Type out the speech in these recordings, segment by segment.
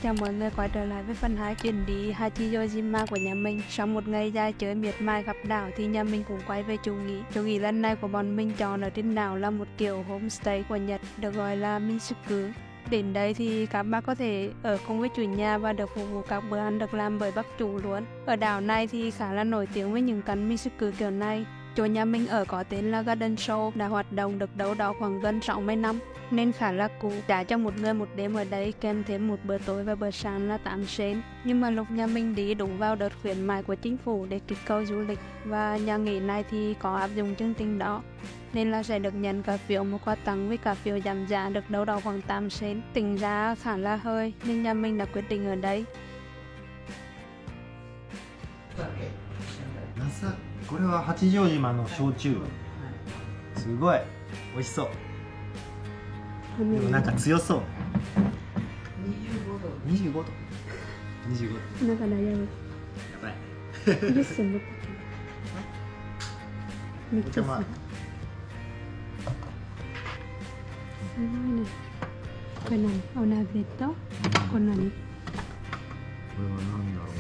chào mọi người quay trở lại với phần 2 chuyến đi Hachijojima của nhà mình. Sau một ngày dài chơi miệt mài khắp đảo thì nhà mình cũng quay về Chu Nghỉ. Chu Nghỉ lần này của bọn mình chọn ở trên đảo là một kiểu homestay của Nhật được gọi là Minsuku. Đến đây thì các bác có thể ở cùng với chủ nhà và được phục vụ các bữa ăn được làm bởi bác chủ luôn. Ở đảo này thì khá là nổi tiếng với những căn Minsuku kiểu này. Chỗ nhà mình ở có tên là Garden Show, đã hoạt động được đâu đó khoảng gần 60 năm nên khá là cũ. Trả cho một người một đêm ở đây kèm thêm một bữa tối và bữa sáng là 8 sen. Nhưng mà lúc nhà mình đi đúng vào đợt khuyến mại của chính phủ để kích cầu du lịch và nhà nghỉ này thì có áp dụng chương trình đó nên là sẽ được nhận cả phiếu một quà tặng với cả phiếu giảm giá được đâu đó khoảng 8 sen. Tính ra khá là hơi nên nhà mình đã quyết định ở đây. これは八丈島の焼酎。すごい美味しそう。でもなんか強そう。25度。25度。なんか大丈夫。やばい。10銭持ってめっちゃすごい。すごいね。これ何？お鍋とこんなに。これは何だろう。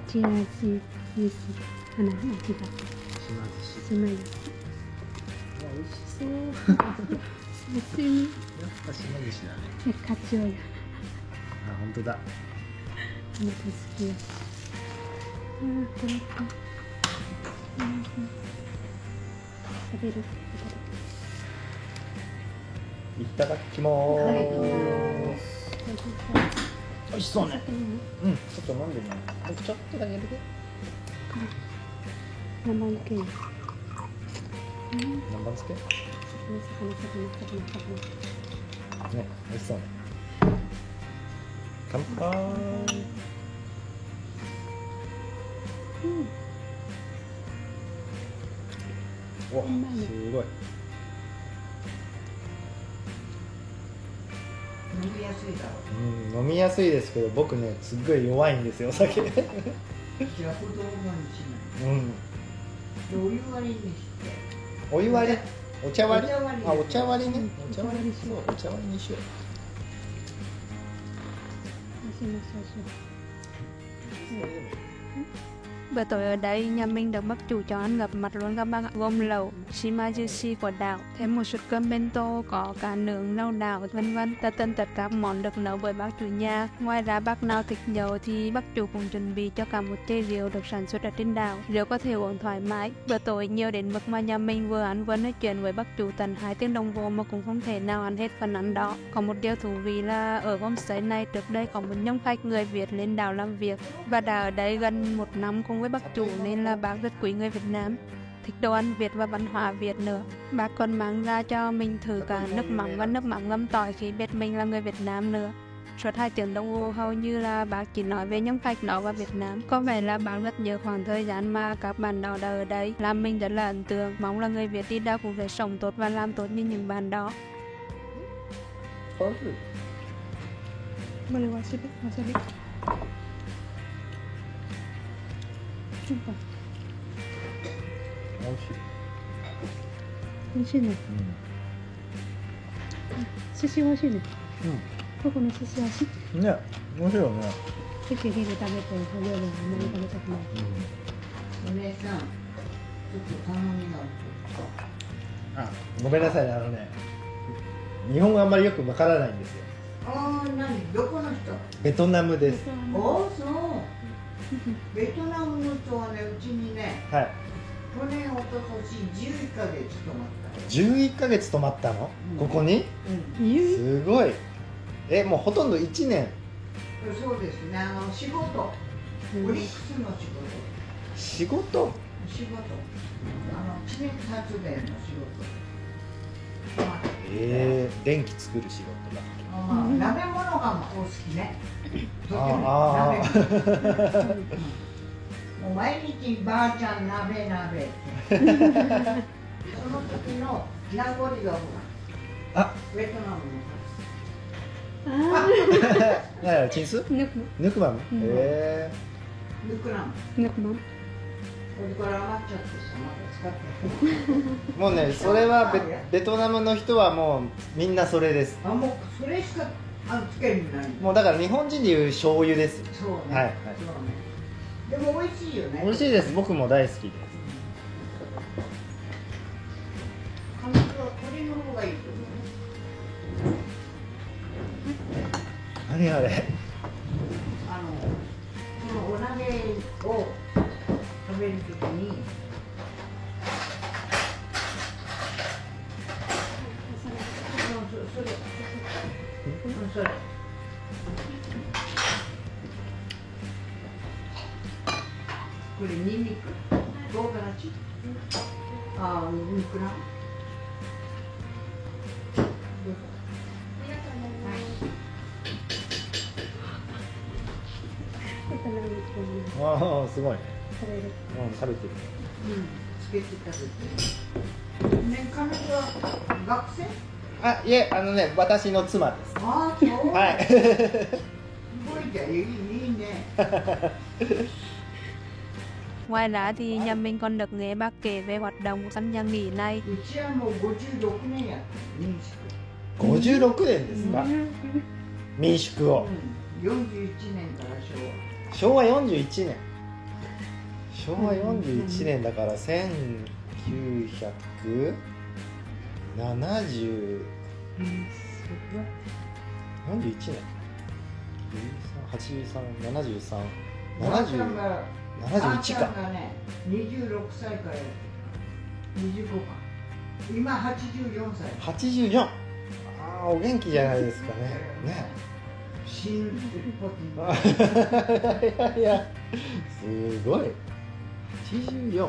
ちらしです。花間違えた。しまい。美味しそう。別に。やっぱ島寿司だね。カツオや。あ、本当だ。お腹好きや。これか。食べる。いただきます。美味しそうね。うん、ちょっと飲んでみよう。僕ちょっとだけやるで。生意気。何番つけ？ね、美味しそうね。乾杯。お、すごい。飲みやすいだろう。飲みやすいですけど、僕ね、すっごい弱いんですよ、お酒。じゃあ、不動産にしない。お湯割りにして。お湯割り？お茶割り？あ、お茶割りね。お茶割りそう、お茶割りにしよう。Bữa tối ở đây, nhà mình được bác chủ cho ăn ngập mặt luôn các bác ạ. Gồm lẩu, shimajushi của đảo, thêm một suất cơm bento, có cá nướng, rau đảo, vân vân. Tất tần tật các món được nấu bởi bác chủ nhà. Ngoài ra bác nào thích nhậu thì bác chủ cũng chuẩn bị cho cả một chai rượu được sản xuất ở trên đảo. Rượu có thể uống thoải mái. Bữa tối nhiều đến mức mà nhà mình vừa ăn vừa nói chuyện với bác chủ tận 2 tiếng đồng hồ mà cũng không thể nào ăn hết phần ăn đó. Có một điều thú vị là ở homestay này trước đây có một nhóm khách người Việt lên đảo làm việc và đã ở đây gần 1 năm cùng với bác chủ nên là bác rất quý người Việt Nam, thích đồ ăn Việt và văn hóa Việt nữa. Bác còn mang ra cho mình thử cả nước mắm và nước mắm ngâm tỏi khi biết mình là người Việt Nam nữa. Suốt 2 tiếng đồng hồ hầu như là bác chỉ nói về nhóm khách đó và Việt Nam. Có vẻ là bác rất nhớ khoảng thời gian mà các bạn đó đã ở đây, làm mình rất là ấn tượng. Mong là người Việt đi đâu cũng sẽ sống tốt và làm tốt như những bạn đó. Boleh wasabi. 美味しいね。寿司美味しいね。ここの寿司味。ね、面白いよね。ぜひ食べて、お料理あんまり食べたくない。お姉さん、ちょっと頼みがある。あ、ごめんなさいね、日本語あんまりよくわからないんですよ。ああ、何？どこの人？ベトナムです。おお、そう。ベトナムの人はね、うちにね、はい。去年、一昨年11ヶ月泊まった。11ヶ月泊まったの？ここに？すごい。もうほとんど1年。そうですね。仕事、オリックスの仕事。仕事？地熱発電の仕事。電気作る仕事だ。鍋物がお好きね。もう毎日ばあちゃん鍋ってその時の名残がほらベトナムのチンス？ヌクマム？ヌクラム。これから余っちゃってさ、まだ使ってもうね、それはベトナムの人はもうみんなそれです。あ、もうそれしかつけるのない。もうだから日本人でいう醤油です。そうね。はいはい。そうね。でも美味しいよね。美味しいです。僕も大好きです。彼女はこれの方がいいと思うね。何あれ。このお鍋を食べるときに。それ。これニンニク、唐辛子。ああ、ニンニクな。ああ、すごいね。食べてる。つけて食べて。ね、彼女は学生？あ、いえ、私の妻です。ああ、そう。はい。すごいじゃん、いいね。Ngoài ra thì nhà mình còn được nghe bác kể về hoạt động của căn nhà nghỉ này. うちはもう56年やった民宿。56年ですか。民宿を。41年から昭和41年。昭和41年だから1970 41年83、73、71か。26歳から25か。今84歳。84。ああ、お元気じゃないですかね。ね。死ぬポティ。いやいや、すごい。84。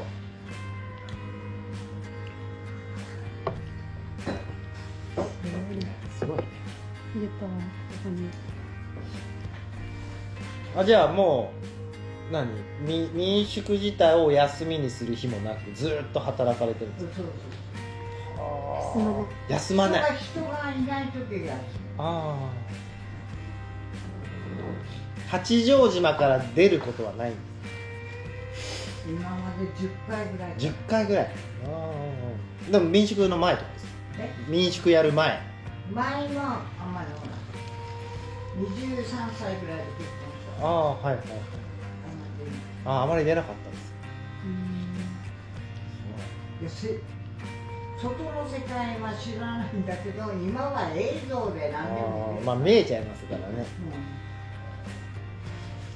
すごいね。あ、じゃあもう民宿自体を休みにする日もなくずっと働かれてるんですか。そうそう。休まない。人がいない時が。ああ。八丈島から出ることはないんです。今まで10回ぐらい。10回ぐらい。ああ。でも民宿の前とかです。民宿やる前。前はあんまりほら23歳ぐらいで結婚した。ああ、はいはいはい。あまり出なかったです。外の世界は知らないんだけど、今は映像で何でもまあ見えちゃいますからね。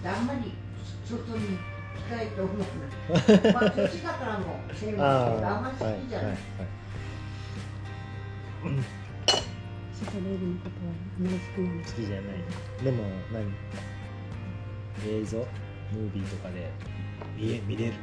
あんまり外に行きたいと思うな。まあ土地だからもうセーブしてる。あんまり好きじゃない。外でいるのことはあまり好きなの。好きじゃない。でも映像ムービーとかで見れる。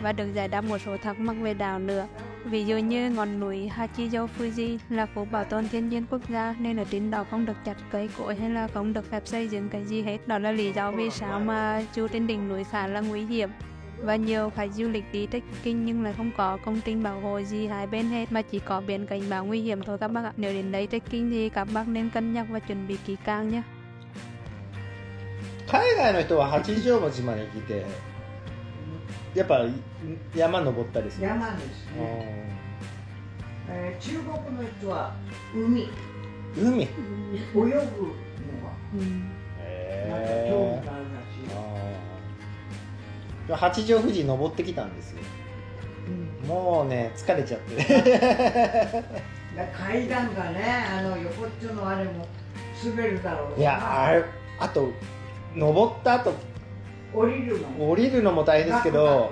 Và được giải đáp một số thắc mắc về đảo nữa. Ví dụ như ngọn núi Hachijo Fuji là khu bảo tồn thiên nhiên quốc gia nên ở trên đó không được chặt cây cối hay là không được phép xây dựng cái gì hết. Đó là lý do vì sao mà chui trên đỉnh núi khá là nguy hiểm. Và nhiều khách du lịch đi trekking nhưng lại không có công trình bảo hộ gì hai bên hết mà chỉ có biển cảnh báo nguy hiểm thôi các bác ạ. Nếu đến đây trekking thì các bác nên cân nhắc và chuẩn bị kỹ càng nhé. 海外の人は八丈島に来てやっぱ山登ったりする。山ですね。中国の人は海泳ぐのがなんか興味があるらしい。八丈富士登ってきたんですよ。もうね疲れちゃって階段がね、横っちょのあれも滑るだろう。いやあと登った後降りるのも大変ですけど、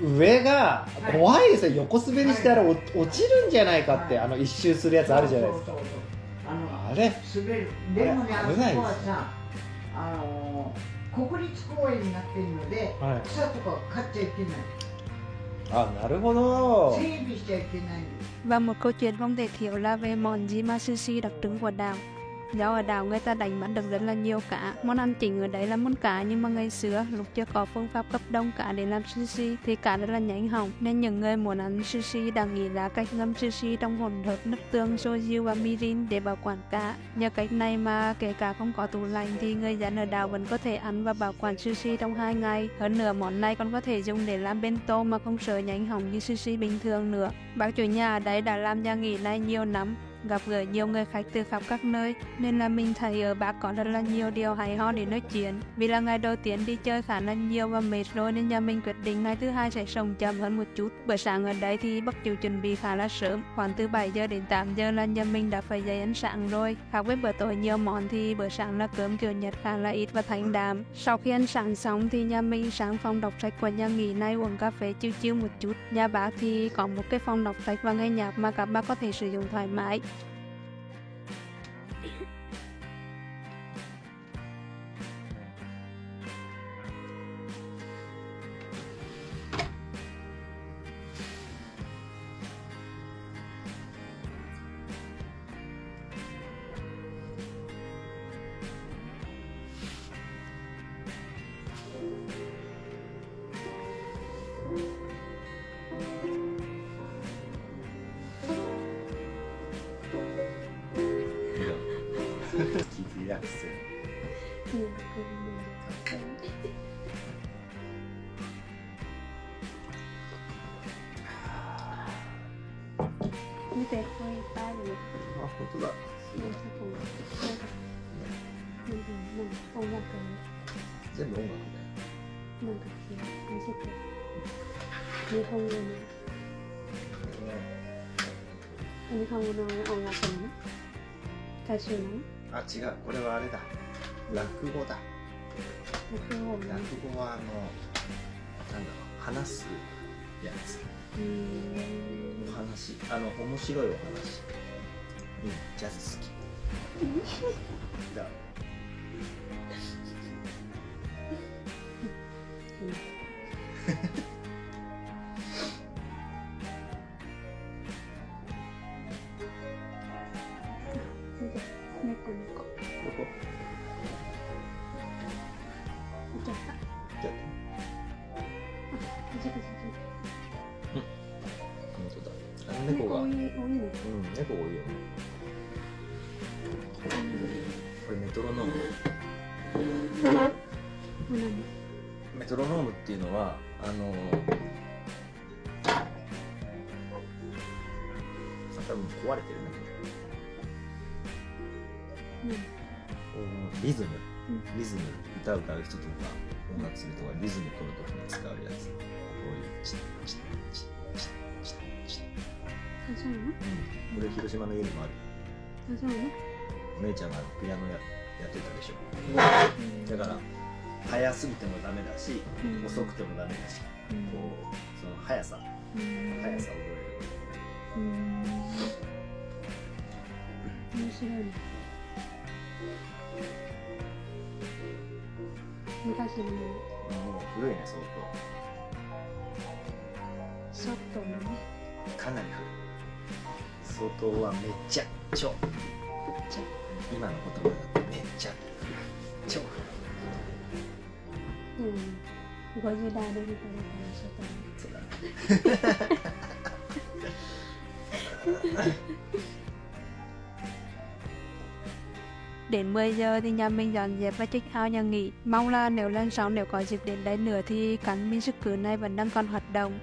上が怖いですよ。横滑りしたら落ちるんじゃないかって、一周するやつあるじゃないですか。あれ滑る。でもね、あそこはさ、国立公園になってるので、草とか刈っちゃいけない。あ、なるほど。整備しちゃいけない。 Và một câu chuyện không thể thiếu là về món Jima Sushi đặc trưng của đảo. Do ở đảo người ta đánh bắt được rất là nhiều cá. Món ăn chính ở đấy là món cá, nhưng mà ngày xưa lúc chưa có phương pháp cấp đông cá để làm sushi thì cá rất là nhanh hỏng, nên những người muốn ăn sushi đã nghĩ ra cách ngâm sushi trong hỗn hợp nước tương, soju và mirin để bảo quản cá. Nhờ cách này mà kể cả không có tủ lạnh thì người dân ở đảo vẫn có thể ăn và bảo quản sushi trong 2 ngày. Hơn nữa món này còn có thể dùng để làm bento mà không sợ nhanh hỏng như sushi bình thường nữa. Bác chủ nhà ở đấy đã làm nhà nghỉ này nhiều năm, gặp gỡ nhiều người khách từ khắp các nơi, nên là mình thấy ở bác có rất là nhiều điều hay ho để nói chuyện. Vì là ngày đầu tiên đi chơi khá là nhiều và mệt rồi, nên nhà mình quyết định ngày thứ hai sẽ sống chậm hơn một chút. Bữa sáng ở đây thì bác chủ chuẩn bị khá là sớm, khoảng từ 7 giờ đến 8 giờ là nhà mình đã phải dậy ăn sáng rồi. Khác với bữa tối nhiều món thì bữa sáng là cơm kiểu Nhật khá là ít và thanh đạm. Sau khi ăn sáng xong thì nhà mình sang phòng đọc sách của nhà nghỉ này uống cà phê chill chill một chút. Nhà bác thì có một cái phòng đọc sách và nghe nhạc mà các bác có thể sử dụng thoải mái.リラックス。見て、ここいっぱいあるよ。あ、本当だ。音楽全部音楽ね。なんか見せて。日本語の音楽なの？歌手なの？あ、違う。これはあれだ。落語だ。落語ね。落語はなんだろう、話すやつ。お話、面白いお話。ジャズ好き。だ。猫。どこ？行っちゃった。じゃ本当だ。猫が。多いね。猫多いよね。これメトロノーム。メトロノームっていうのは多分壊れてるね。リズム、歌う人とか音楽する人がリズム取るときに使うやつ。こういうチッチッチッチッチッチッ。あ、そうなの？これ広島の家にもある。あ、そうなの？お姉ちゃんがピアノやってたでしょ。だから速すぎてもダメだし、遅くてもダメだし、こうその速さを覚える。面白いね。昔のもう古いね、相当のね。かなり古い。相当はめっちゃ超。今の言葉だとめっちゃ超古い。50代で見たらそうだね。Đến 10 giờ thì nhà mình dọn dẹp và check out nhà nghỉ. Mong là nếu lần sau nếu có dịp đến đây nữa thì cánh Min Sức Cứ này vẫn đang còn hoạt động.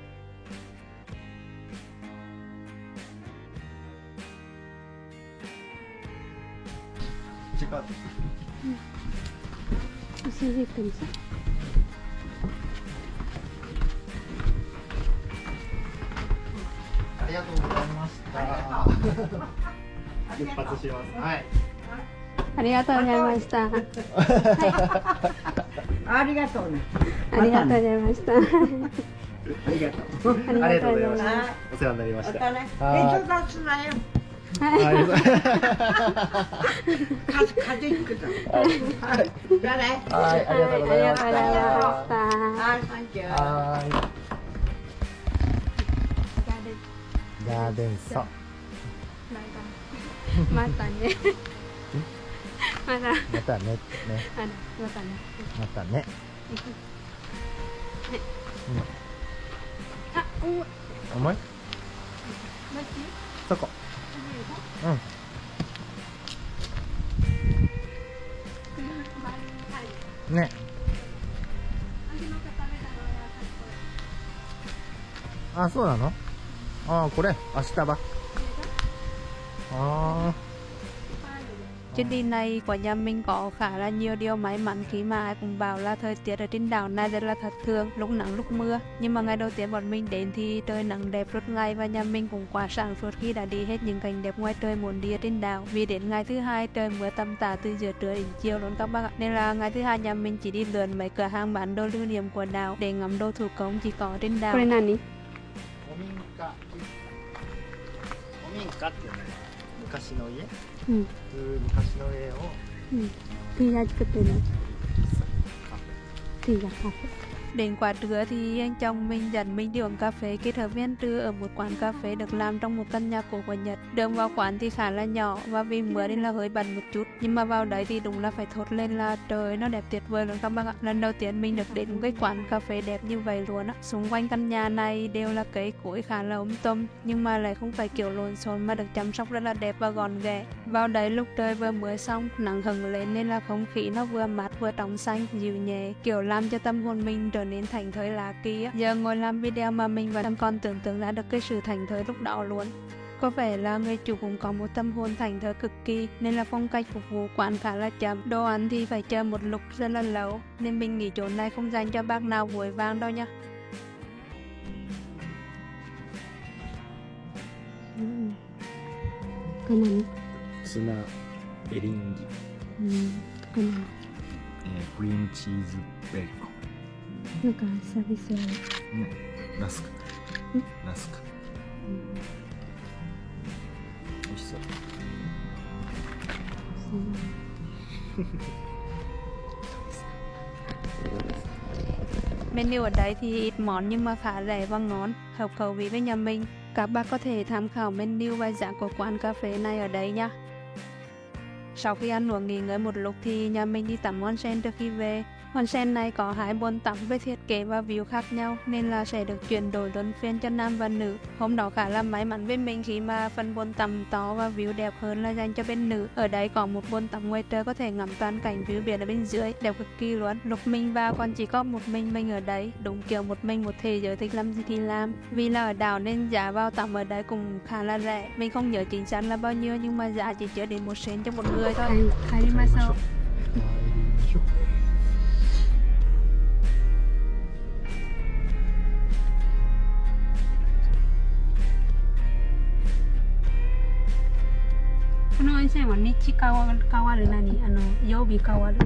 check out. Xin cảnh sát. Àりがとうございました。出発します。はい。ありがとうございました。ありがとうね。ありがとうございました。ありがとう。ありがとうございました。お世話になりました。またね。人出すなよ。風邪ひくぞ。じゃあね。はい、ありがとうございました。はい、サンキュー。はい。ガーデンソ。またね。まだまたね。またね。またね。あ、重い。重い？どっそこ。ち？うん。ね。あ、そうなの？あ、これ明日ば。À. Chuyến đi này của nhà mình có khá là nhiều điều may mắn khi mà ai cũng bảo là thời tiết ở trên đảo này rất là thất thường, lúc nắng lúc mưa. Nhưng mà ngày đầu tiên bọn mình đến thì trời nắng đẹp suốt ngày và nhà mình cũng quá sáng suốt khi đã đi hết những cảnh đẹp ngoài trời muốn đi ở trên đảo. Vì đến ngày thứ hai trời mưa tầm tã từ giữa trưa đến chiều luôn các bác ạ. Nên là ngày thứ hai nhà mình chỉ đi lượn mấy cửa hàng bán đồ lưu niệm của đảo để ngắm đồ thủ công chỉ có trên đảo. 古民家っていうのは昔の家、うん、昔の家を、ティーラ作ってるの。カフェ。ティーラカフェ。Đến quả trưa thì anh chồng mình dẫn mình đi uống cà phê kết hợp với ăn trưa ở một quán cà phê được làm trong một căn nhà cổ của Nhật. Đường vào quán thì khá là nhỏ và vì mưa nên là hơi bẩn một chút. Nhưng mà vào đấy thì đúng là phải thốt lên là trời nó đẹp tuyệt vời luôn các bác ạ. Lần đầu tiên mình được đến một cái quán cà phê đẹp như vậy luôn á. Xung quanh căn nhà này đều là cây cối khá là tùm nhưng mà lại không phải kiểu lộn xộn mà được chăm sóc rất là đẹp và gọn ghẽ. Vào đấy lúc trời vừa mưa xong nắng hừng lên nên là không khí nó vừa mát vừa trong xanh dịu nhẹ kiểu làm cho tâm hồn mình trở nên thành thơi lạ kỳ á. Giờ ngồi làm video mà mình vẫn còn tưởng tượng ra được cái sự thành thơi lúc đó luôn. Có vẻ là người chủ cũng có một tâm hồn thành thơi cực kỳ nên là phong cách phục vụ quán khá là chậm. Đồ ăn thì phải chờ một lúc rất là lâu nên mình nghĩ chỗ này không dành cho bác nào vội vàng đâu nha. Cái nàyツナエリンギ、cái này クリームチーズベーコン。なんか久々ね、ラスク。ラスク。美味しそう。Menu ở đấy thì ít món nhưng mà khá rẻ và ngon, hợp khẩu vị với nhà mình. Các bác có thể tham khảo menu và giá của quán cà phê này ở đây nha. Sau khi ăn uống nghỉ ngơi một lúc thì nhà mình đi tắm onsen trước khi về. Onsen này có 2 bồn tắm với thiết kế và view khác nhau nên là sẽ được chuyển đổi luân phiên cho nam và nữ. Hôm đó khá là may mắn với mình khi mà phần bồn tắm to và view đẹp hơn là dành cho bên nữ. Ở đây có một bồn tắm ngoài trời có thể ngắm toàn cảnh view biển ở bên dưới, đẹp cực kỳ luôn. Lúc mình vào còn chỉ có một mình ở đấy, đúng kiểu một mình một thế giới, thích làm gì thì làm. Vì là ở đảo nên giá vào tắm ở đây cũng khá là rẻ. Mình không nhớ chính xác là bao nhiêu nhưng mà giá chỉ chưa đến 1 sen cho một người thôi. Hãy đi mà sao? この温泉は日変わる何曜日変わる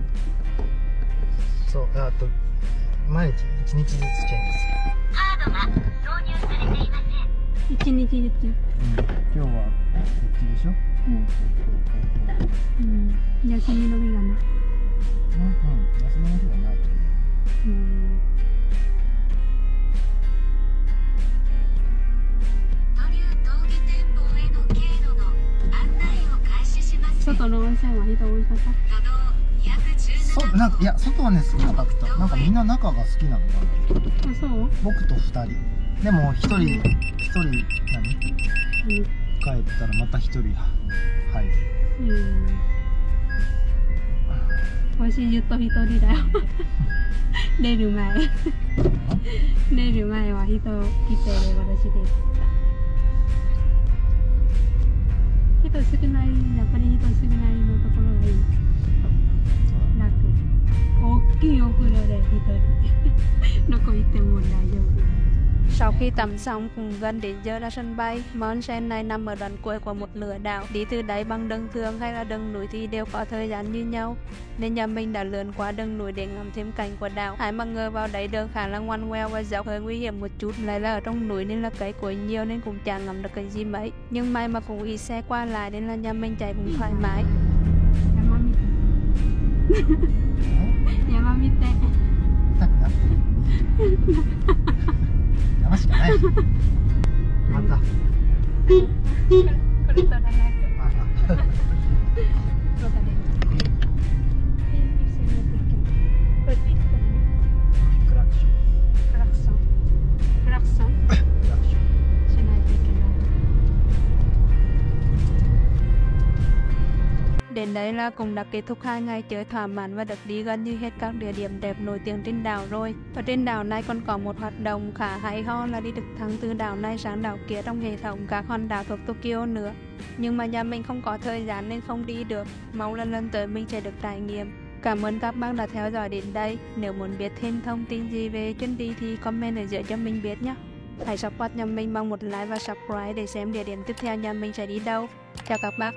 そう、あと毎日1日ずつチェンジする。カードが挿入されていません。1日ずつ、今日はこっちでしょ。休みの日がない。休みの日はない。外の温泉は人多いかった。なんかいや外はね少なかった。なんかみんな中が好きなのかな。あ、そう？僕と2人。でも1人何？帰ったらまた1人入る。私ずっと1人だよ。出る前は人来てる私でした。人少ない、やっぱり人少ないのところがいい。楽。大きいお風呂で一人。どこ行っても大丈夫。Sau khi tắm xong cũng gần đến giờ ra sân bay. Onsen này nằm ở đoạn cuối của một nửa đảo. Đi từ đấy bằng đường thường hay là đường núi thì đều có thời gian như nhau. Nên nhà mình đã lượn qua đường núi để ngắm thêm cảnh của đảo. Ai mà ngờ vào đấy đường khá là ngoằn ngoèo và dốc, hơi nguy hiểm một chút. Lại là ở trong núi nên là cây cối nhiều nên cũng chẳng ngắm được cái gì mấy. Nhưng may mà cũng ít xe qua lại nên là nhà mình chạy cũng thoải mái. Nhà mít tệ. 山しかない。また。これとだな。Đến đây là cũng đã kết thúc 2 ngày chơi thỏa mãn và được đi gần như hết các địa điểm đẹp nổi tiếng trên đảo rồi. Và trên đảo này còn có một hoạt động khá hay ho là đi trực thăng từ đảo này sang đảo kia trong hệ thống các hòn đảo thuộc Tokyo nữa. Nhưng mà nhà mình không có thời gian nên không đi được. Mong lần tới mình sẽ được trải nghiệm. Cảm ơn các bác đã theo dõi đến đây. Nếu muốn biết thêm thông tin gì về chuyến đi thì comment ở dưới cho mình biết nhé. Hãy support nhà mình bằng một like và subscribe để xem địa điểm tiếp theo nhà mình sẽ đi đâu. Chào các bác.